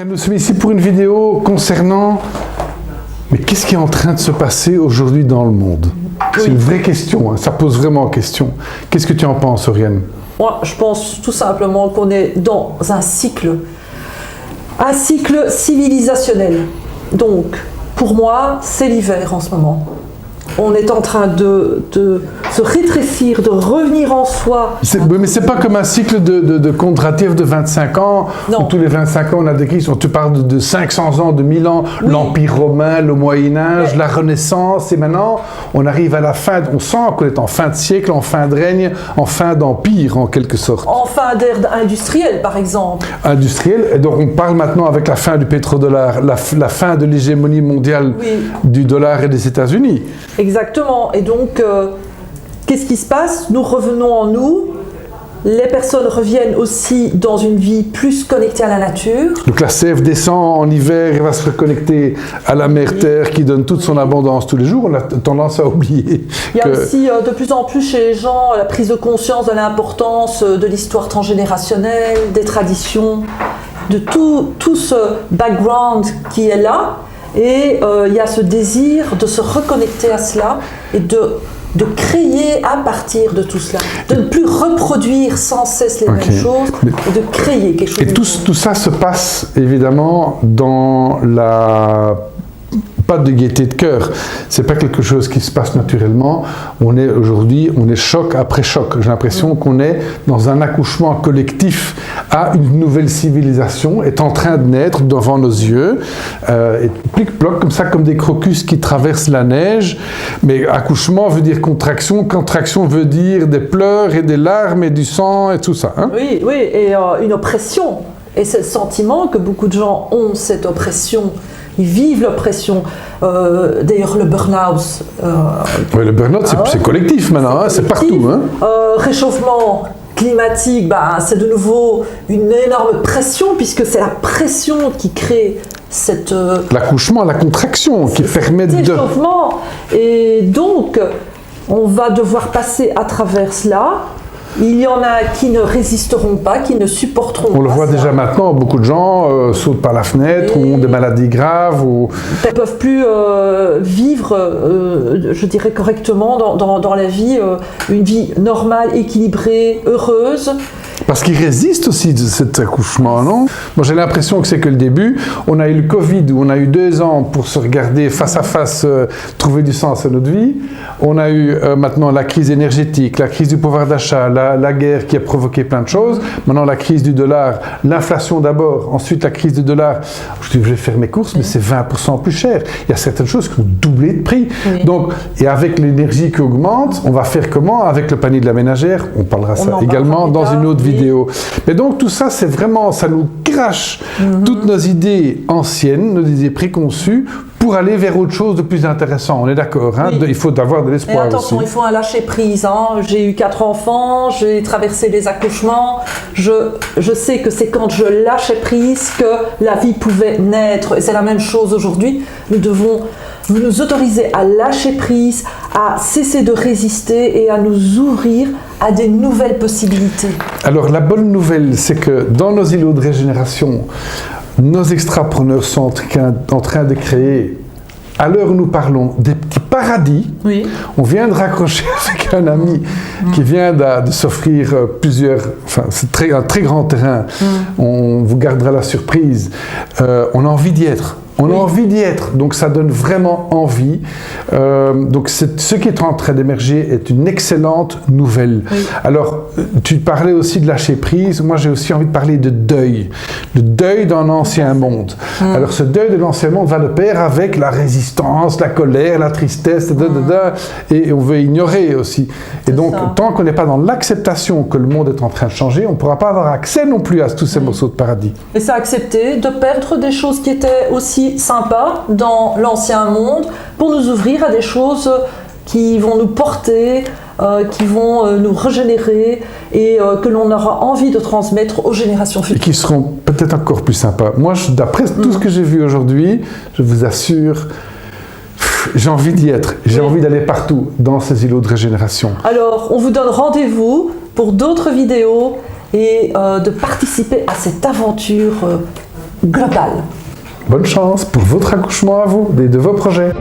Nous sommes ici pour une vidéo concernant mais qu'est-ce qui est en train de se passer aujourd'hui dans le monde? C'est une vraie question, hein, ça pose vraiment question. Qu'est-ce que tu en penses, Oriane? Moi, je pense tout simplement qu'on est dans un cycle civilisationnel. Donc, pour moi, c'est l'hiver en ce moment. On est en train de se rétrécir, de revenir en soi. Mais c'est pas comme un cycle de contratif de 25 ans, non. Où tous les 25 ans on a des crises. Tu parles de 500 ans, de 1000 ans, oui. L'Empire romain, le Moyen-Âge, la Renaissance, et maintenant on arrive à la fin, on sent qu'on est en fin de siècle, en fin de règne, en fin d'empire en quelque sorte. En fin d'ère industrielle par exemple. Industrielle, et donc on parle maintenant avec la fin du pétrodollar, la fin de l'hégémonie mondiale du dollar et des États-Unis. Exactement. Et donc, qu'est-ce qui se passe? Nous revenons en nous. Les personnes reviennent aussi dans une vie plus connectée à la nature. Donc la sève descend en hiver et va se reconnecter à la mère Terre qui donne toute son abondance tous les jours. On a tendance à oublier. Il y a aussi de plus en plus chez les gens la prise de conscience de l'importance de l'histoire transgénérationnelle, des traditions, de tout ce background qui est là. Et il y a ce désir de se reconnecter à cela et de créer à partir de tout cela, de ne plus reproduire sans cesse les mêmes choses, et de créer quelque chose. Et tout ça se passe évidemment dans la... pas de gaieté de cœur, c'est pas quelque chose qui se passe naturellement. Aujourd'hui, on est choc après choc. J'ai l'impression qu'on est dans un accouchement collectif à une nouvelle civilisation, est en train de naître devant nos yeux, et plic-ploc comme ça, comme des crocus qui traversent la neige. Mais accouchement veut dire contraction, contraction veut dire des pleurs et des larmes et du sang et tout ça. Hein? Oui, et une oppression. Et c'est le sentiment que beaucoup de gens ont, cette oppression. Ils vivent l'oppression. D'ailleurs, le burn-out. Oui, le burn-out, c'est collectif maintenant, c'est partout. Hein. Réchauffement climatique, c'est de nouveau une énorme pression, puisque c'est la pression qui crée cette... l'accouchement, la contraction, qui permet de... réchauffement. Et donc, on va devoir passer à travers cela. Il y en a qui ne résisteront pas, qui ne supporteront pas. On le voit déjà maintenant, beaucoup de gens sautent par la fenêtre ou ont des maladies graves. Ou... Ils ne peuvent plus vivre, je dirais correctement, dans la vie, une vie normale, équilibrée, heureuse. Parce qu'ils résistent aussi de cet accouchement, non? Moi, j'ai l'impression que c'est que le début. On a eu le Covid, où on a eu 2 ans pour se regarder face à face, trouver du sens à notre vie. On a eu maintenant la crise énergétique, la crise du pouvoir d'achat, la guerre qui a provoqué plein de choses. Maintenant, la crise du dollar, l'inflation d'abord, ensuite la crise du dollar. Je vais faire mes courses, mais c'est 20% plus cher. Il y a certaines choses qui ont doublé de prix. Oui. Donc, et avec l'énergie qui augmente, on va faire comment? Avec le panier de la ménagère, on parlera ça également dans une autre vidéo. Mais donc tout ça, c'est vraiment, ça nous crache toutes nos idées anciennes, nos idées préconçues, pour aller vers autre chose de plus intéressant. On est d'accord, hein? Il faut avoir de l'espoir aussi. Attention, il faut un lâcher-prise. Hein? J'ai eu 4 enfants, j'ai traversé les accouchements. Je sais que c'est quand je lâchais prise que la vie pouvait naître. Et c'est la même chose aujourd'hui. Nous devons nous autoriser à lâcher prise, à cesser de résister et à nous ouvrir à des nouvelles possibilités. Alors la bonne nouvelle, c'est que dans nos îlots de régénération, nos extrapreneurs sont en train de créer, à l'heure où nous parlons, des petits paradis. Oui. On vient de raccrocher avec un ami qui vient de s'offrir plusieurs... Enfin, c'est un très grand terrain. On vous gardera la surprise. On a envie d'y être. On a envie d'y être, donc ça donne vraiment envie. Donc ce qui est en train d'émerger est une excellente nouvelle. Oui. Alors, tu parlais aussi de lâcher prise, moi j'ai aussi envie de parler de deuil. Le deuil d'un ancien monde. Alors ce deuil de l'ancien monde va de pair avec la résistance, la colère, la tristesse, et on veut ignorer aussi. Et donc, tant qu'on n'est pas dans l'acceptation que le monde est en train de changer, on ne pourra pas avoir accès non plus à tous ces morceaux de paradis. Et c'est accepter de perdre des choses qui étaient aussi sympa dans l'ancien monde pour nous ouvrir à des choses qui vont nous porter, qui vont nous régénérer et que l'on aura envie de transmettre aux générations futures. Et qui seront peut-être encore plus sympas. Moi, d'après tout ce que j'ai vu aujourd'hui, je vous assure, j'ai envie d'y être. J'ai envie d'aller partout dans ces îlots de régénération. Alors, on vous donne rendez-vous pour d'autres vidéos et de participer à cette aventure global. Bonne chance pour votre accouchement à vous et de vos projets.